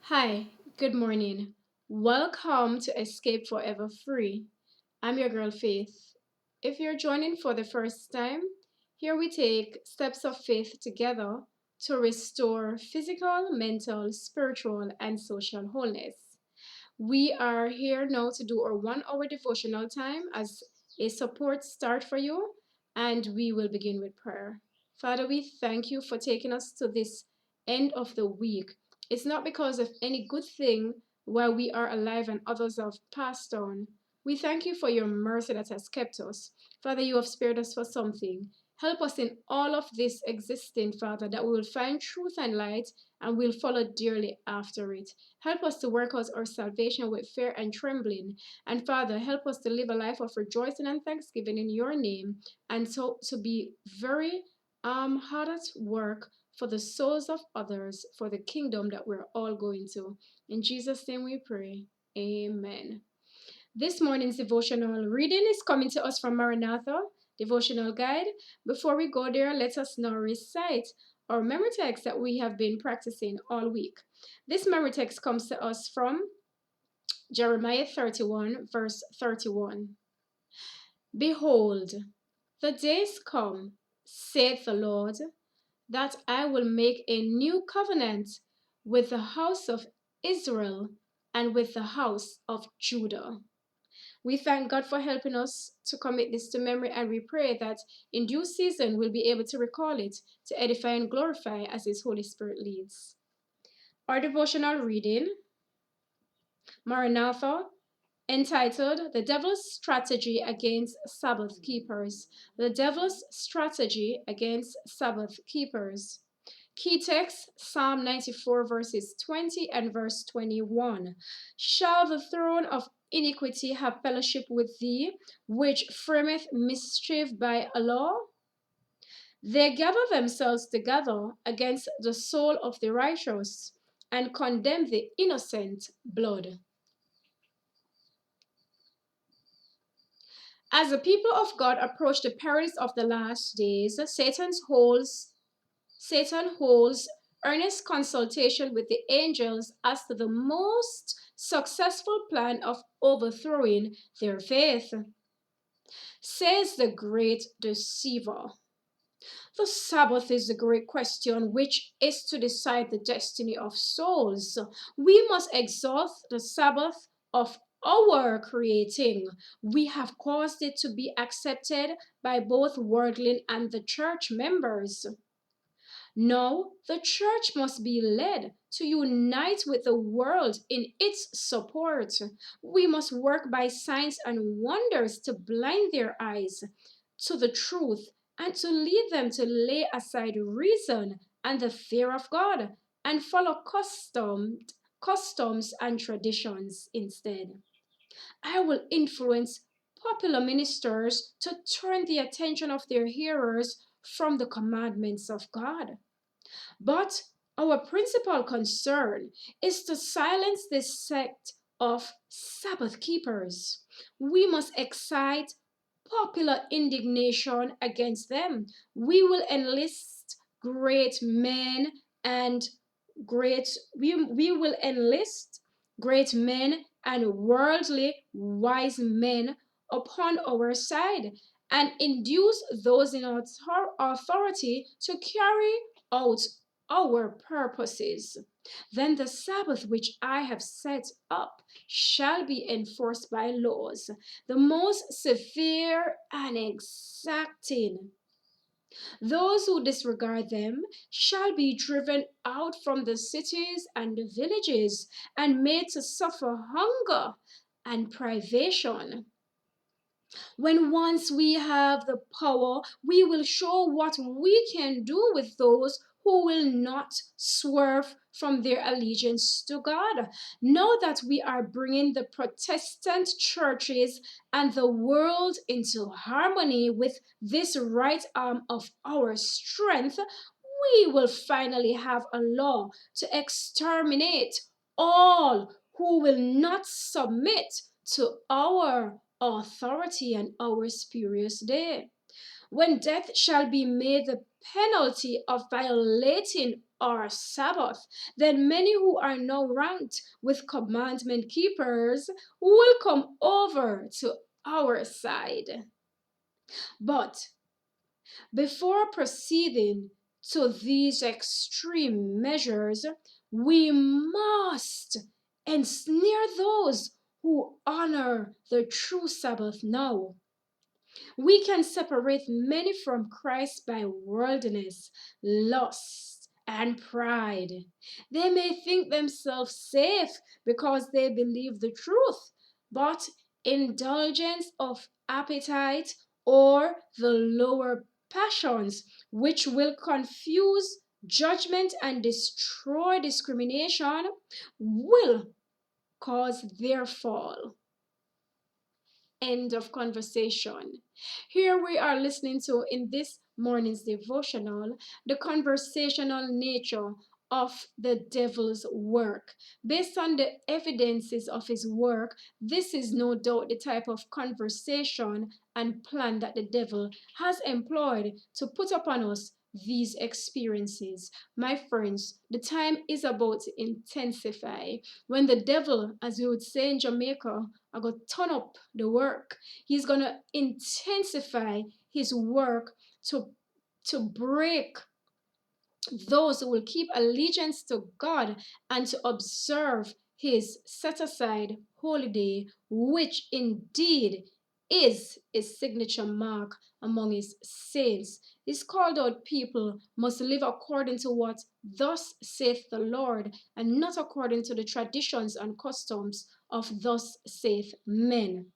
Hi, good morning. Welcome to Escape Forever Free. I'm your girl Faith. If you're joining for the first time, here we take steps of faith together to restore physical, mental, spiritual, and social wholeness. We are here now to do our 1 hour devotional time as a support start for you, and we will begin with prayer. Father, we thank you for taking us to this end of the week. It's not because of any good thing while we are alive and others have passed on. We thank you for your mercy that has kept us. Father, you have spared us for something. Help us in all of this existing, Father, that we will find truth and light and we'll follow dearly after it. Help us to work out our salvation with fear and trembling. And Father, help us to live a life of rejoicing and thanksgiving in your name, and so to be very hard at work for the souls of others, for the kingdom that we're all going to. In Jesus' name we pray. Amen. This morning's devotional reading is coming to us from Maranatha Devotional Guide. Before we go there, let us now recite our memory text that we have been practicing all week. This memory text comes to us from Jeremiah 31, verse 31. Behold, the days come, saith the Lord, that I will make a new covenant with the house of Israel and with the house of Judah. We thank God for helping us to commit this to memory, and we pray that in due season we'll be able to recall it, to edify and glorify as His Holy Spirit leads. Our devotional reading, Maranatha, entitled The Devil's Strategy Against Sabbath Keepers. The Devil's Strategy Against Sabbath Keepers. Key text, Psalm 94 verses 20 and verse 21. Shall the throne of iniquity have fellowship with thee, which frameth mischief by a law? They gather themselves together against the soul of the righteous, and condemn the innocent blood. As the people of God approach the perils of the last days, Satan holds earnest consultation with the angels as to the most successful plan of overthrowing their faith. Says the great deceiver. The Sabbath is the great question, which is to decide the destiny of souls. We must exalt the Sabbath of our creating. We have caused it to be accepted by both worldling and the church members. Now, the church must be led to unite with the world in its support. We must work by signs and wonders to blind their eyes to the truth and to lead them to lay aside reason and the fear of God and follow customs and traditions instead. I will influence popular ministers to turn the attention of their hearers from the commandments of God. But our principal concern is to silence this sect of Sabbath keepers. We must excite popular indignation against them. We will enlist great men and we will enlist great men and worldly wise men upon our side, and induce those in authority to carry out our purposes. Then the Sabbath which I have set up shall be enforced by laws, the most severe and exacting. Those who disregard them shall be driven out from the cities and the villages and made to suffer hunger and privation. When once we have the power, we will show what we can do with those who will not swerve from their allegiance to God. Know that we are bringing the Protestant churches and the world into harmony with this right arm of our strength. We will finally have a law to exterminate all who will not submit to our authority and our spurious day. When death shall be made the penalty of violating our Sabbath, then many who are now ranked with commandment keepers will come over to our side. But before proceeding to these extreme measures, we must ensnare those who honor the true Sabbath now. We can separate many from Christ by worldliness, lust, and pride. They may think themselves safe because they believe the truth, but indulgence of appetite or the lower passions, which will confuse judgment and destroy discrimination, will cause their fall. End of conversation. Here we are listening to, in this morning's devotional, the conversational nature of the devil's work. Based on the evidences of his work, this is no doubt the type of conversation and plan that the devil has employed to put upon us these experiences. My friends, the time is about to intensify when the devil, as we would say in Jamaica, are going to turn up the work. He's going to intensify his work to break those who will keep allegiance to God and to observe his set aside holy day, which indeed is a signature mark among his saints. His called out people must live according to what thus saith the Lord, and not according to the traditions and customs of thus saith men.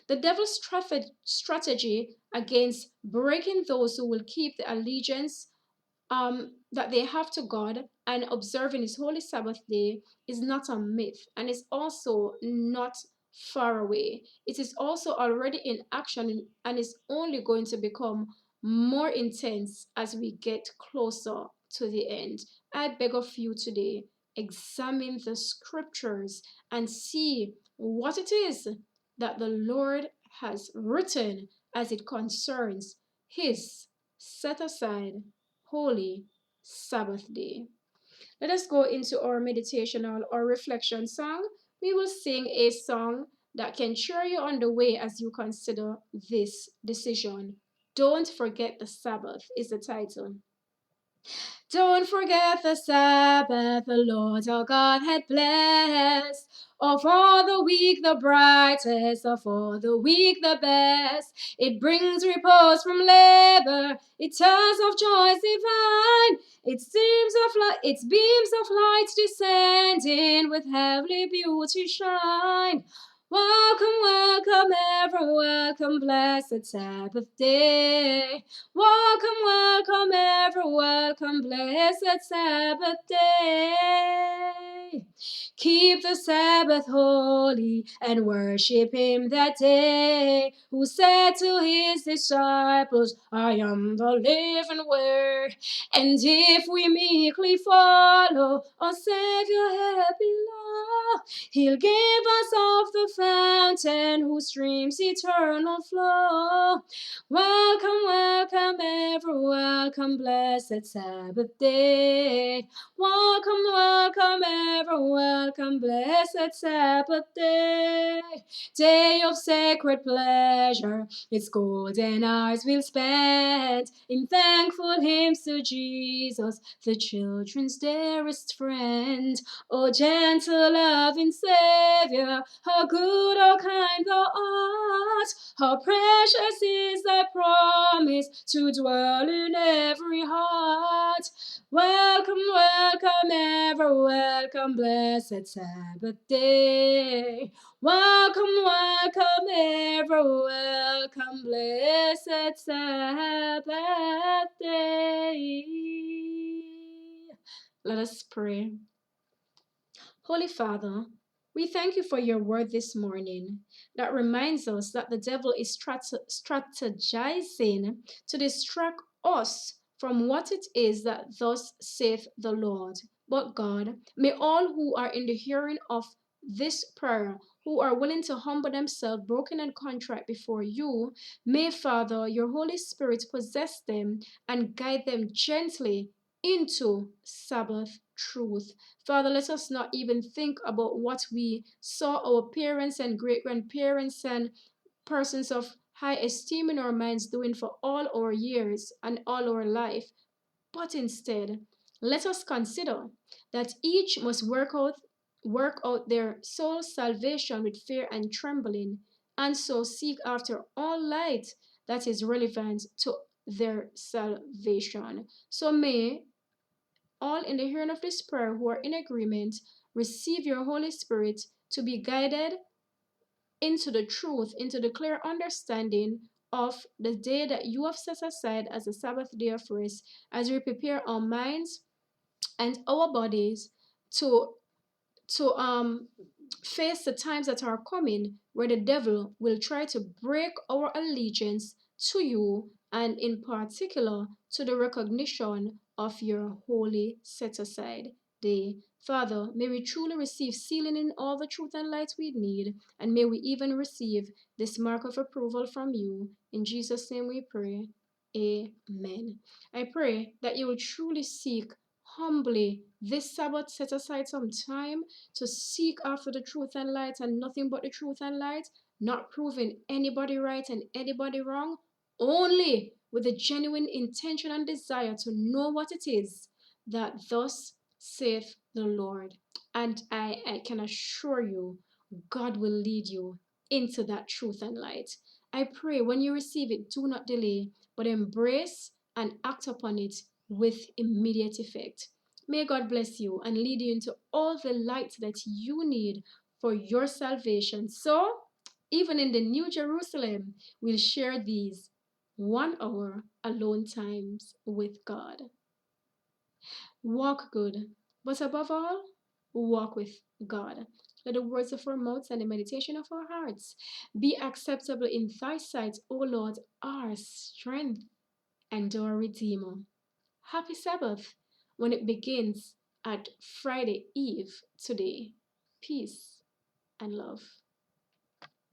The devil's strategy against breaking those who will keep the allegiance that they have to God and observing his holy Sabbath day is not a myth, and is also not far away. It is also already in action and is only going to become more intense as we get closer to the end. I beg of you today, examine the scriptures and see what it is that the Lord has written as it concerns his set aside holy Sabbath day. Let us go into our meditational or reflection song. We will sing a song that can cheer you on the way as you consider this decision. Don't Forget the Sabbath is the title. Don't forget the Sabbath the Lord our God had blessed. Of all the week the brightest, of all the week the best. It brings repose from labor, it tells of joys divine. Its beams of light descending with heavenly beauty shine. Welcome, welcome, ever welcome, blessed Sabbath day. Welcome, welcome, ever welcome, blessed Sabbath day. Keep the Sabbath holy and worship him that day, who said to his disciples, I am the living word. And if we meekly follow our Savior happy law, he'll give us of the fountain whose streams eternal flow. Welcome, welcome, ever welcome, blessed Sabbath day. Welcome, welcome, ever welcome, blessed Sabbath day. Day of sacred pleasure, its golden hours we'll spend in thankful hymns to Jesus, the children's dearest friend. O gentle, loving Savior, how good, how kind thou art, how precious is thy promise to dwell in every heart. Welcome, welcome, ever welcome, blessed Sabbath day. Welcome, welcome, ever welcome, blessed Sabbath day. Let us pray. Holy Father, we thank you for your word this morning that reminds us that the devil is strategizing to distract us from what it is that thus saith the Lord. But God, may all who are in the hearing of this prayer, who are willing to humble themselves, broken and contrite before you, may, Father, your Holy Spirit possess them and guide them gently into Sabbath truth. Father, let us not even think about what we saw our parents and great grandparents and persons of high esteem in our minds doing for all our years and all our life, but instead, let us consider that each must work out their soul salvation with fear and trembling, and so seek after all light that is relevant to their salvation. So may all in the hearing of this prayer who are in agreement receive your Holy Spirit to be guided into the truth, into the clear understanding of the day that you have set aside as a Sabbath day of rest, as we prepare our minds and our bodies to to face the times that are coming where the devil will try to break our allegiance to you, and in particular to the recognition of your holy set aside day. Father, may we truly receive sealing in all the truth and light we need, and may we even receive this mark of approval from you. In Jesus' name we pray. Amen. I pray that you will truly seek humbly this Sabbath, set aside some time to seek after the truth and light and nothing but the truth and light, not proving anybody right and anybody wrong, only with a genuine intention and desire to know what it is that thus saith the Lord. And I can assure you, God will lead you into that truth and light. I pray when you receive it, do not delay, but embrace and act upon it with immediate effect. May God bless you and lead you into all the light that you need for your salvation. So, even in the New Jerusalem, we'll share these 1 hour alone times with God. Walk good, but above all, walk with God. Let the words of our mouths and the meditation of our hearts be acceptable in thy sight, O Lord, our strength and our Redeemer. Happy Sabbath when it begins at Friday Eve today. Peace and love.